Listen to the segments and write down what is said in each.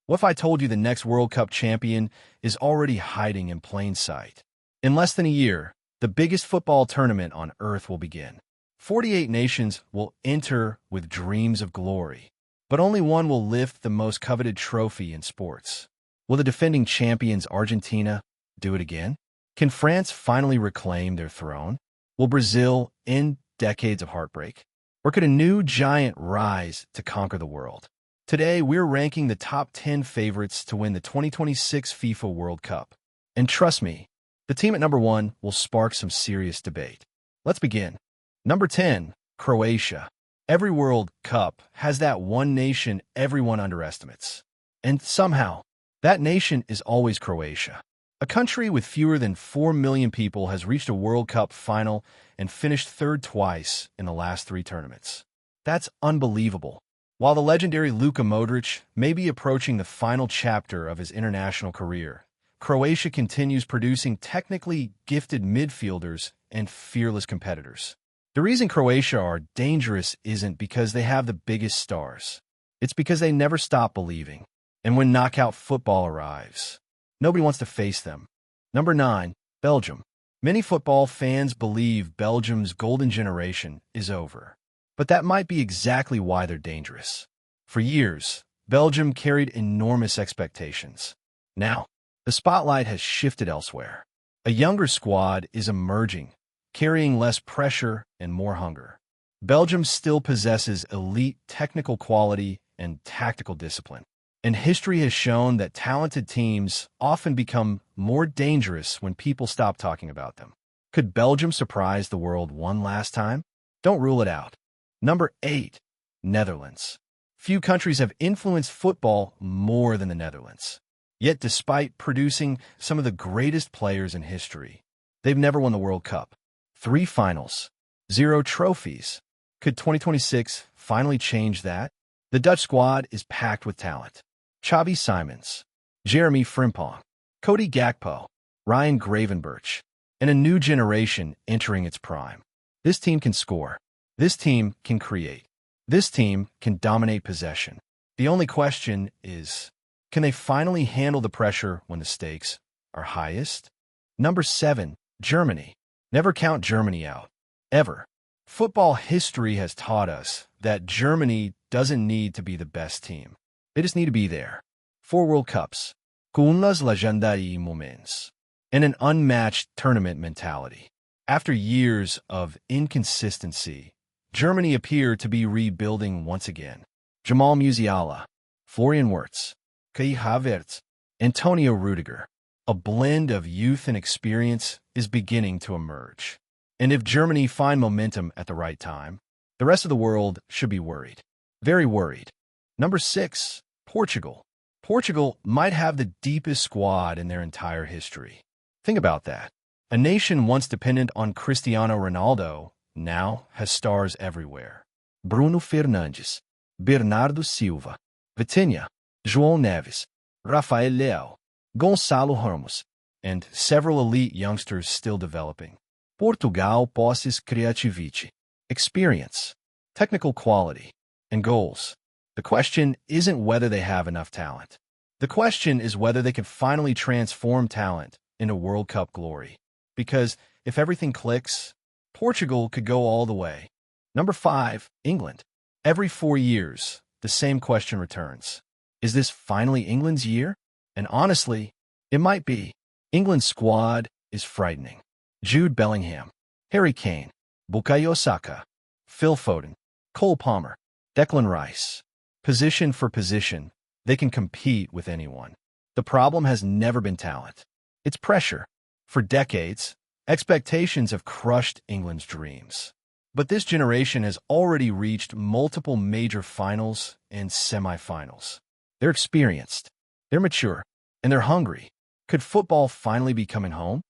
What if I told you the next World Cup champion is already hiding in plain sight? In less than a year, the biggest football tournament on earth will begin. 48 nations will enter with dreams of glory, but only one will lift the most coveted trophy in sports. Will the defending champions Argentina do it again? Can France finally reclaim their throne? Will Brazil end decades of heartbreak? Or could a new giant rise to conquer the world? Today, we're ranking the top 10 favorites to win the 2026 FIFA World Cup. And trust me, the team at number 1 will spark some serious debate. Let's begin. Number 10, Croatia. Every World Cup has that one nation everyone underestimates. And somehow, that nation is always Croatia. A country with fewer than 4 million people has reached a World Cup final and finished third twice in the last 3 tournaments. That's unbelievable. While the legendary Luka Modric may be approaching the final chapter of his international career, Croatia continues producing technically gifted midfielders and fearless competitors. The reason Croatia are dangerous isn't because they have the biggest stars. It's because they never stop believing. And when knockout football arrives, nobody wants to face them. Number 9, Belgium. Many football fans believe Belgium's golden generation is over. But that might be exactly why they're dangerous. For years, Belgium carried enormous expectations. Now, the spotlight has shifted elsewhere. A younger squad is emerging, carrying less pressure and more hunger. Belgium still possesses elite technical quality and tactical discipline. And history has shown that talented teams often become more dangerous when people stop talking about them. Could Belgium surprise the world one last time? Don't rule it out. Number 8, Netherlands. Few countries have influenced football more than the Netherlands. Yet despite producing some of the greatest players in history, they've never won the World Cup. 3 finals, 0 trophies. Could 2026 finally change that? The Dutch squad is packed with talent. Xavi Simons, Jeremy Frimpong, Cody Gakpo, Ryan Gravenberch, and a new generation entering its prime. This team can score. This team can create. This team can dominate possession. The only question is, can they finally handle the pressure when the stakes are highest? Number 7, Germany. Never count Germany out. Ever. Football history has taught us that Germany doesn't need to be the best team. They just need to be there. 4 World Cups, con les legendari moments, and an unmatched tournament mentality. After years of inconsistency, Germany appeared to be rebuilding once again. Jamal Musiala, Florian Wirtz, Kai Havertz, Antonio Rudiger. A blend of youth and experience is beginning to emerge. And if Germany find momentum at the right time, the rest of the world should be worried. Very worried. Number 6, Portugal. Portugal might have the deepest squad in their entire history. Think about that. A nation once dependent on Cristiano Ronaldo now has stars everywhere. Bruno Fernandes, Bernardo Silva, Vitinha, João Neves, Rafael Leao, Gonçalo Ramos, and several elite youngsters still developing. Portugal possesses creativity, experience, technical quality, and goals. The question isn't whether they have enough talent. The question is whether they can finally transform talent into World Cup glory. Because if everything clicks, Portugal could go all the way. Number 5, England. Every 4 years, the same question returns. Is this finally England's year? And honestly, it might be. England's squad is frightening. Jude Bellingham, Harry Kane, Bukayo Saka, Phil Foden, Cole Palmer, Declan Rice. Position for position, they can compete with anyone. The problem has never been talent. It's pressure. For decades, expectations have crushed England's dreams. But this generation has already reached multiple major finals and semifinals. They're experienced, they're mature, and they're hungry. Could football finally be coming home?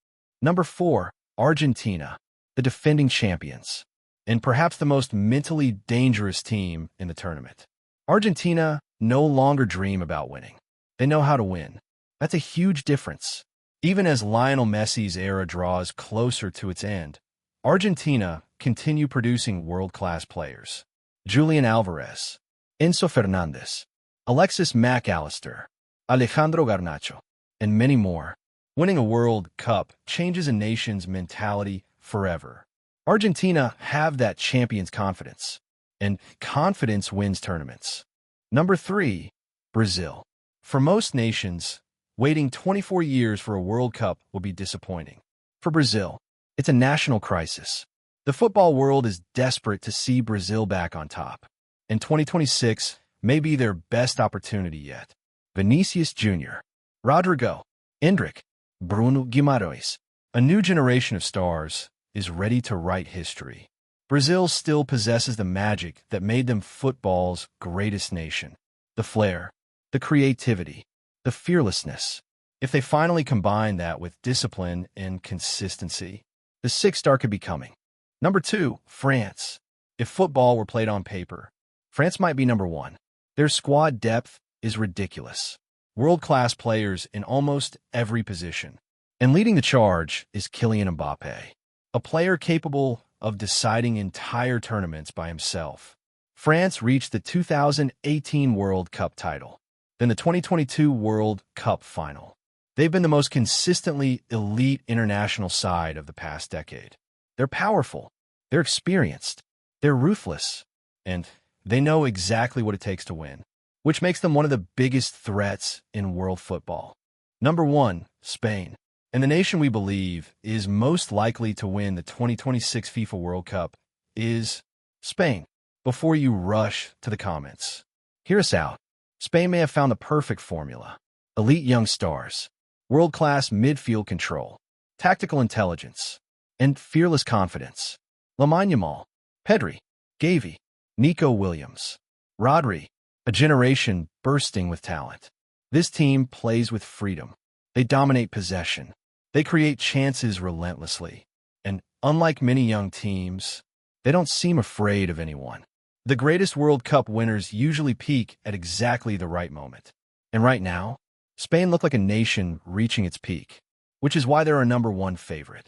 Number 4, Argentina, the defending champions, and perhaps the most mentally dangerous team in the tournament. Argentina no longer dream about winning. They know how to win. That's a huge difference. Even as Lionel Messi's era draws closer to its end, Argentina continue producing world-class players. Julian Alvarez, Enzo Fernandez, Alexis Mac Allister, Alejandro Garnacho, and many more. Winning a World Cup changes a nation's mentality forever. Argentina have that champion's confidence, and confidence wins tournaments. Number 3, Brazil. For most nations, waiting 24 years for a World Cup will be disappointing. For Brazil, it's a national crisis. The football world is desperate to see Brazil back on top, and 2026 may be their best opportunity yet. Vinicius Jr., Rodrigo, Endrick, Bruno Guimarães, a new generation of stars is ready to write history. Brazil still possesses the magic that made them football's greatest nation. The flair, the creativity, the fearlessness. If they finally combine that with discipline and consistency, the sixth star could be coming. Number 2, France. If football were played on paper, France might be number 1. Their squad depth is ridiculous. World-class players in almost every position. And leading the charge is Kylian Mbappé, a player capable of deciding entire tournaments by himself. France reached the 2018 World Cup title, then the 2022 World Cup final. They've been the most consistently elite international side of the past decade. They're powerful, they're experienced, they're ruthless, and they know exactly what it takes to win, which makes them one of the biggest threats in world football. Number 1, Spain. And the nation we believe is most likely to win the 2026 FIFA World Cup is Spain. Before you rush to the comments, hear us out. Spain may have found the perfect formula. Elite young stars, world-class midfield control, tactical intelligence, and fearless confidence. Lamine Yamal, Pedri, Gavi, Nico Williams, Rodri, a generation bursting with talent. This team plays with freedom. They dominate possession. They create chances relentlessly. And unlike many young teams, they don't seem afraid of anyone. The greatest World Cup winners usually peak at exactly the right moment. And right now, Spain look like a nation reaching its peak, which is why they're a number 1 favorite.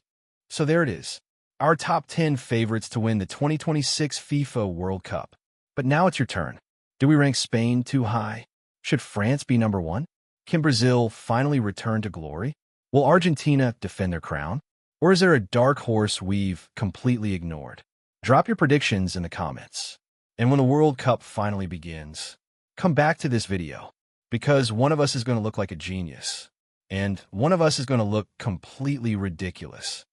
So there it is, our top 10 favorites to win the 2026 FIFA World Cup. But now it's your turn. Do we rank Spain too high? Should France be number 1? Can Brazil finally return to glory? Will Argentina defend their crown? Or is there a dark horse we've completely ignored? Drop your predictions in the comments. And when the World Cup finally begins, come back to this video, because one of us is going to look like a genius, and one of us is going to look completely ridiculous.